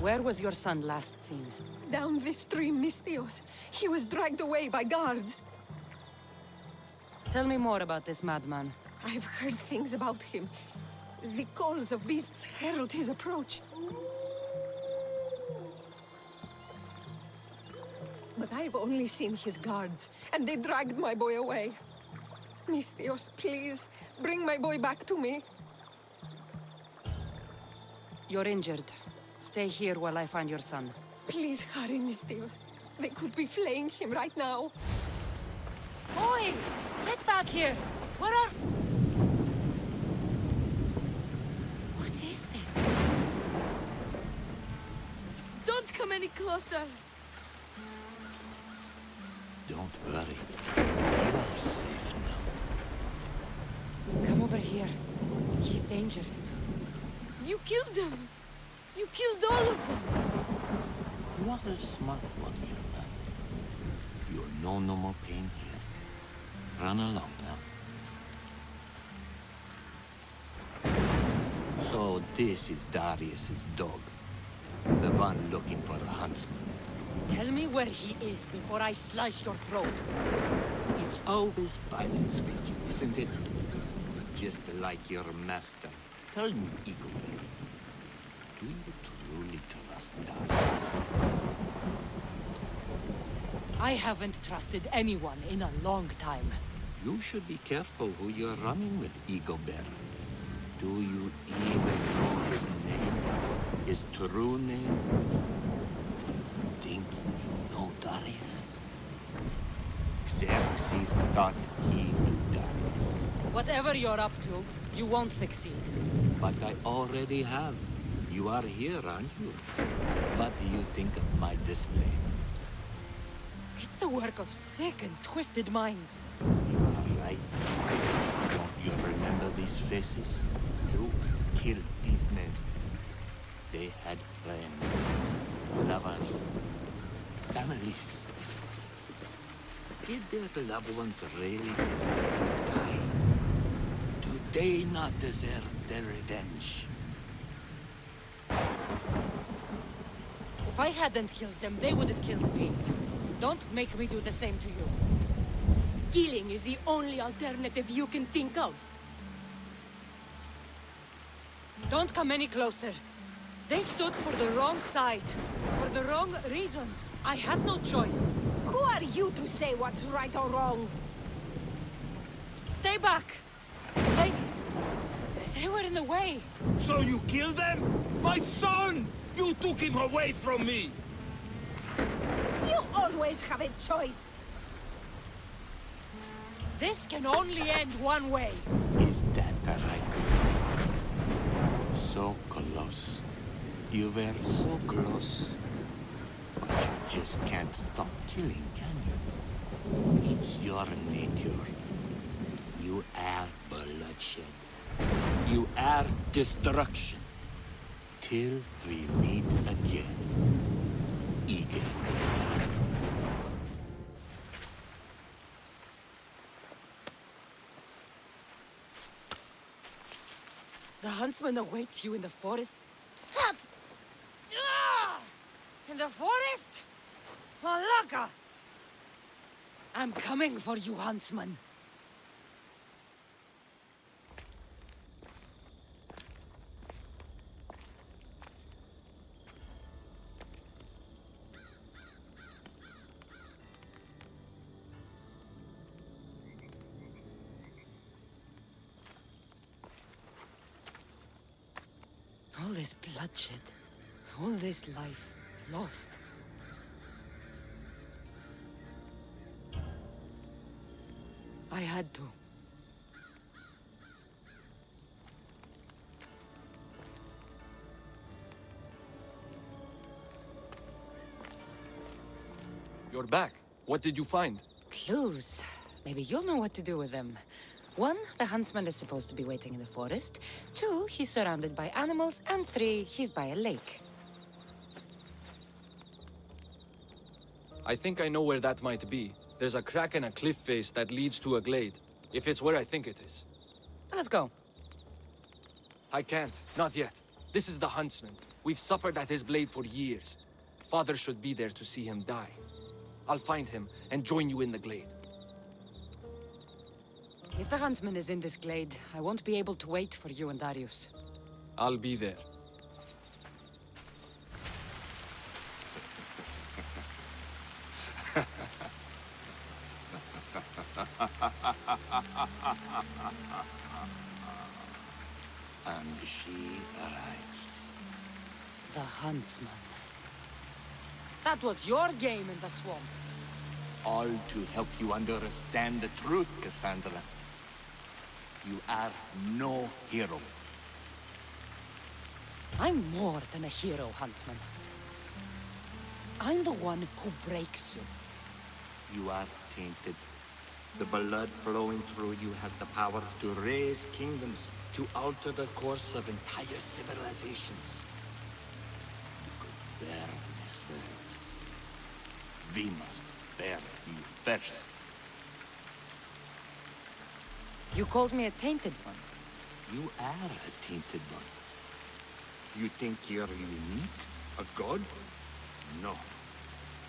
Where was your son last seen? Down this stream, Mistios. He was dragged away by guards. Tell me more about this madman. I've heard things about him. The calls of beasts herald his approach. But I've only seen his guards, and they dragged my boy away. Mistios, please, bring my boy back to me. You're injured. Stay here while I find your son. Please hurry, Mistios. They could be flaying him right now. Oi! Get back here! Where are... What is this? Don't come any closer! Don't worry. You are safe now. Come over here. He's dangerous. You killed them! You killed all of them! You are a smart one, young man. You'll know no more pain here. Run along now. So this is Darius's dog. The one looking for the huntsman. Tell me where he is before I slice your throat. It's always violence with you, isn't it? Just like your master. Tell me, Igor, do you truly trust Darius? I haven't trusted anyone in a long time. You should be careful who you're running with, Igobert. Do you even know his name? His true name? Do you think you know Darius? Xerxes thought he knew Darius. Whatever you're up to, you won't succeed. But I already have. You are here, aren't you? What do you think of my display? It's the work of sick and twisted minds. You are right. Don't you remember these faces? You killed these men. They had friends, lovers, families. Did their loved ones really deserve to die? Do they not deserve their revenge? If I hadn't killed them, they would have killed me. Don't make me do the same to you. Killing is the only alternative you can think of. Don't come any closer. They stood for the wrong side. For the wrong reasons. I had no choice. Who are you to say what's right or wrong? Stay back! They were in the way. So you killed them? My son! You took him away from me! You always have a choice. This can only end one way. Is that right? So close. You were so close. But you just can't stop killing, can you? It's your nature. You are bloodshed. You are destruction. Till we meet again. Eager. The huntsman awaits you in the forest. What? Ah! In the forest? Malaka! I'm coming for you, huntsman. All this bloodshed, all this life lost. I had to. You're back. What did you find? Clues. Maybe you'll know what to do with them. 1, the huntsman is supposed to be waiting in the forest. 2, he's surrounded by animals. And 3, he's by a lake. I think I know where that might be. There's a crack in a cliff face that leads to a glade. If it's where I think it is. Let's go. I can't. Not yet. This is the huntsman. We've suffered at his blade for years. Father should be there to see him die. I'll find him and join you in the glade. If the huntsman is in this glade, I won't be able to wait for you and Darius. I'll be there. And she arrives. The huntsman. That was your game in the swamp. All to help you understand the truth, Cassandra. You are no hero. I'm more than a hero, huntsman. I'm the one who breaks you. You are tainted. The blood flowing through you has the power to raise kingdoms, to alter the course of entire civilizations. You could bear this world. We must bear you first. You called me a tainted one. You are a tainted one. You think you're unique? A god? No.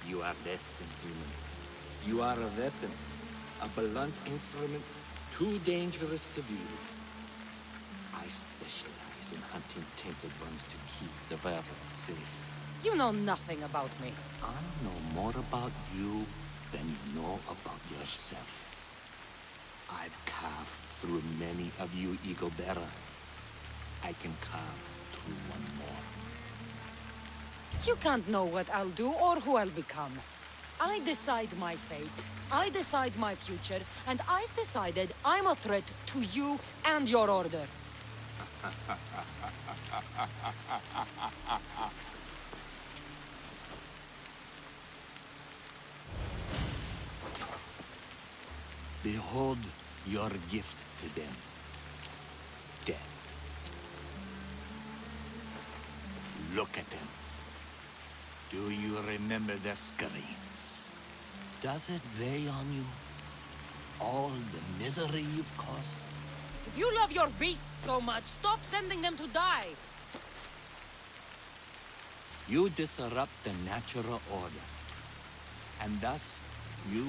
You are less than human. You are a weapon. A blunt instrument too dangerous to wield. I specialize in hunting tainted ones to keep the world safe. You know nothing about me. I know more about you than you know about yourself. I've carved through many of you, Eagle Bearer. I can carve through one more. You can't know what I'll do or who I'll become. I decide my fate. I decide my future. And I've decided I'm a threat to you and your order. Behold your gift to them. Death. Look at them. Do you remember the screams? Does it weigh on you? All the misery you've caused? If you love your beasts so much, stop sending them to die. You disrupt the natural order. And thus, you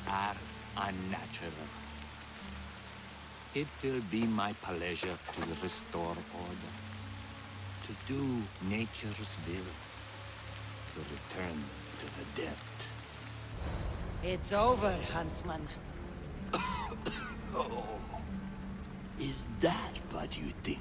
are unnatural. It will be my pleasure to restore order. To do nature's will. To return to the dead. It's over, huntsman. Oh. Is that what you think?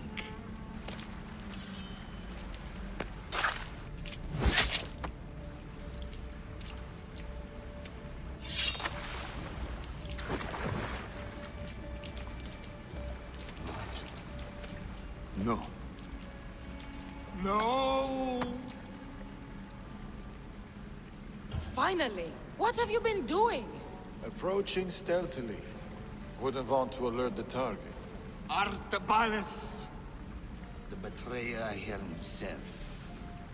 No. No! Finally! What have you been doing? Approaching stealthily. Wouldn't want to alert the target. Artabanus! The betrayer himself.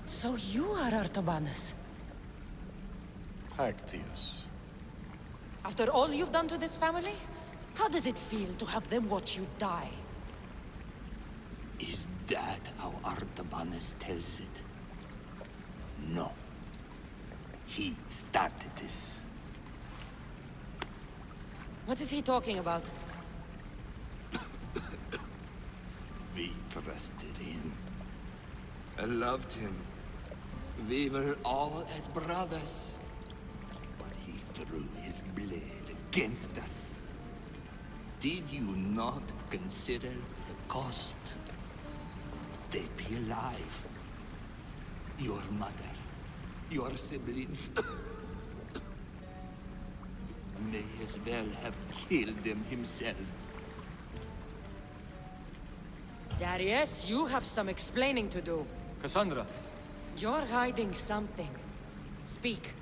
So you are Artabanus. Actius. After all you've done to this family? How does it feel to have them watch you die? Is Artabanus tells it. No. He started this. What is he talking about? We trusted him. I loved him. We were all as brothers. But he drew his blade against us. Did you not consider the cost? They'd be alive. Your mother, your siblings. May as well have killed them himself. Darius, you have some explaining to do. Cassandra. You're hiding something. Speak.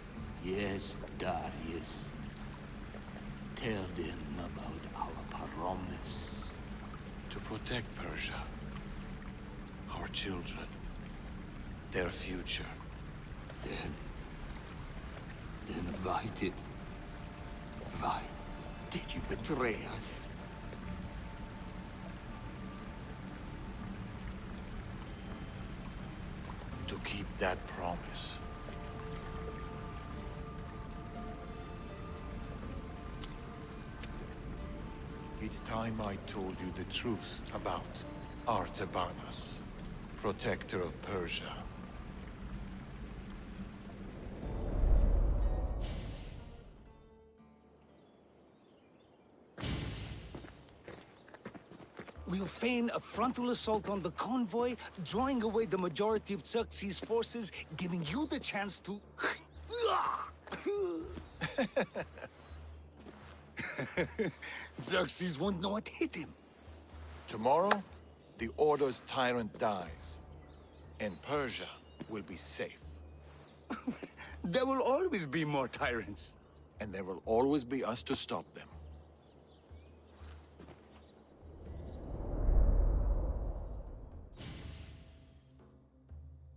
Yes, Darius. Tell them about our promise. To protect Persia. Our children. Their future. Then why did you betray us? To keep that promise. It's time I told you the truth about Artabanus, protector of Persia. We'll feign a frontal assault on the convoy, drawing away the majority of Xerxes' forces, giving you the chance to... Xerxes won't know what hit him. Tomorrow, the Order's tyrant dies, and Persia will be safe. There will always be more tyrants. And there will always be us to stop them.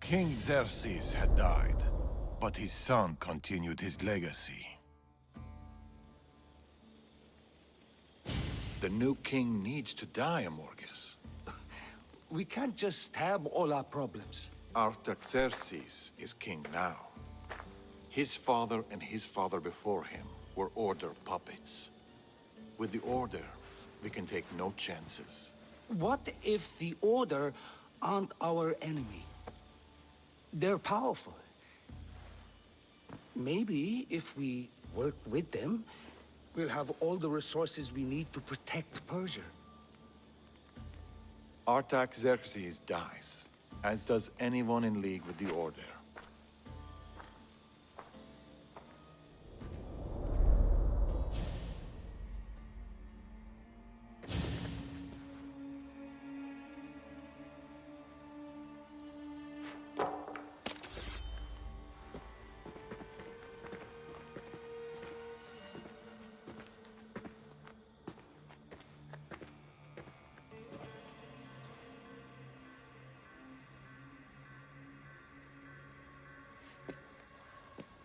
King Xerxes had died, but his son continued his legacy. The new king needs to die, Amorges. We can't just stab all our problems. Artaxerxes is king now. His father and his father before him were Order puppets. With the Order, we can take no chances. What if the Order aren't our enemy? They're powerful. Maybe if we work with them, we'll have all the resources we need to protect Persia. Artaxerxes dies, as does anyone in league with the Order.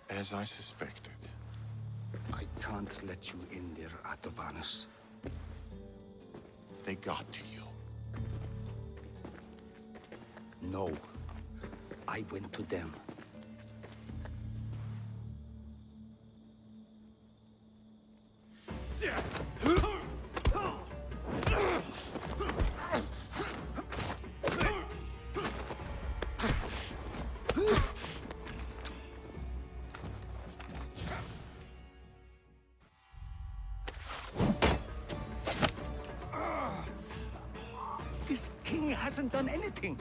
As I suspected. I can't let you in there, Artabanus. They got to you. No. I went to them. This king hasn't done anything.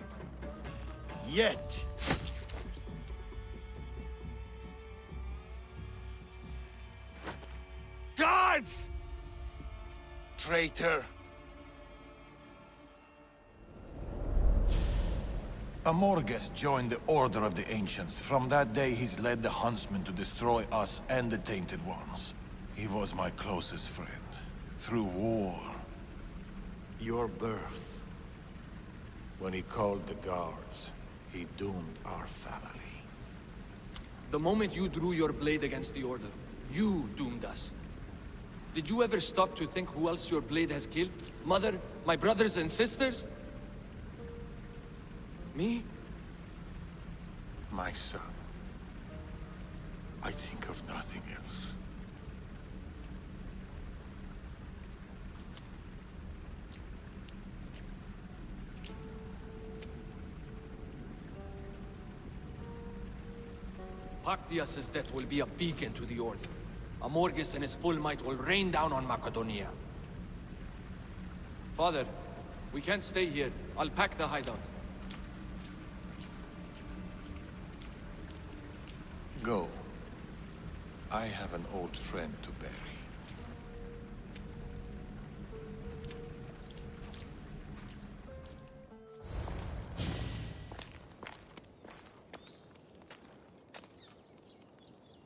Yet. Guards! Traitor! Amorges joined the Order of the Ancients. From that day, he's led the Huntsmen to destroy us and the Tainted Ones. He was my closest friend. Through war. Your birth. When he called the guards, he doomed our family. The moment you drew your blade against the Order, you doomed us. Did you ever stop to think who else your blade has killed? Mother? My brothers and sisters? Me? My son, I think of nothing else. Pactias's death will be a beacon to the Order. Amorges in his full might will rain down on Macedonia. Father, we can't stay here. I'll pack the hideout. Go. I have an old friend to bury.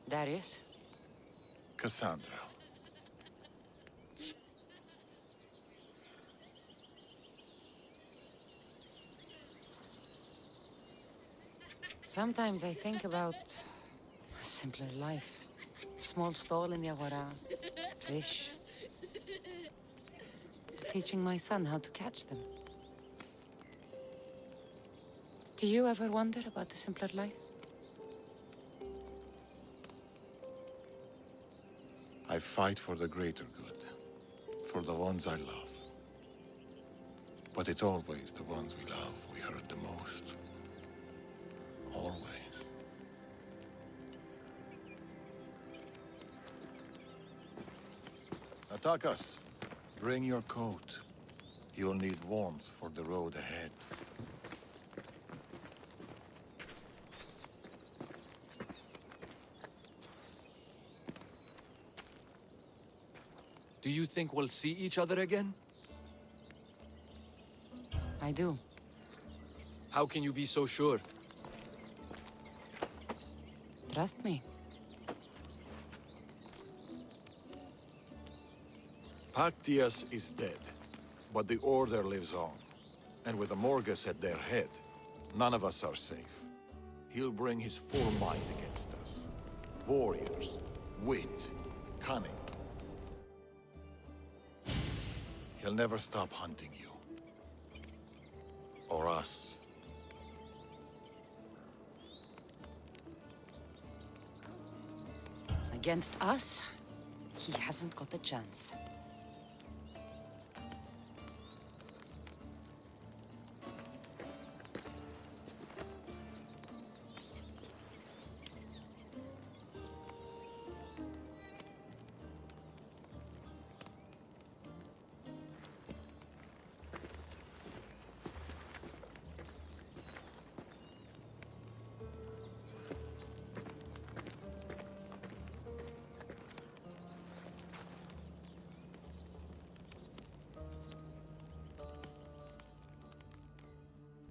Darius? Cassandra. Sometimes I think about a simpler life. Small stall in the Agora, fish. Teaching my son how to catch them. Do you ever wonder about the simpler life? I fight for the greater good, for the ones I love. But it's always the ones we love we hurt the most. Always. Attack us. Bring your coat. You'll need warmth for the road ahead. Do you think we'll see each other again? I do. How can you be so sure? Trust me. Pactias is dead, but the Order lives on. And with Amorges at their head, none of us are safe. He'll bring his full might against us. Warriors, wit, cunning. He'll never stop hunting you. Or us. Against us, he hasn't got a chance.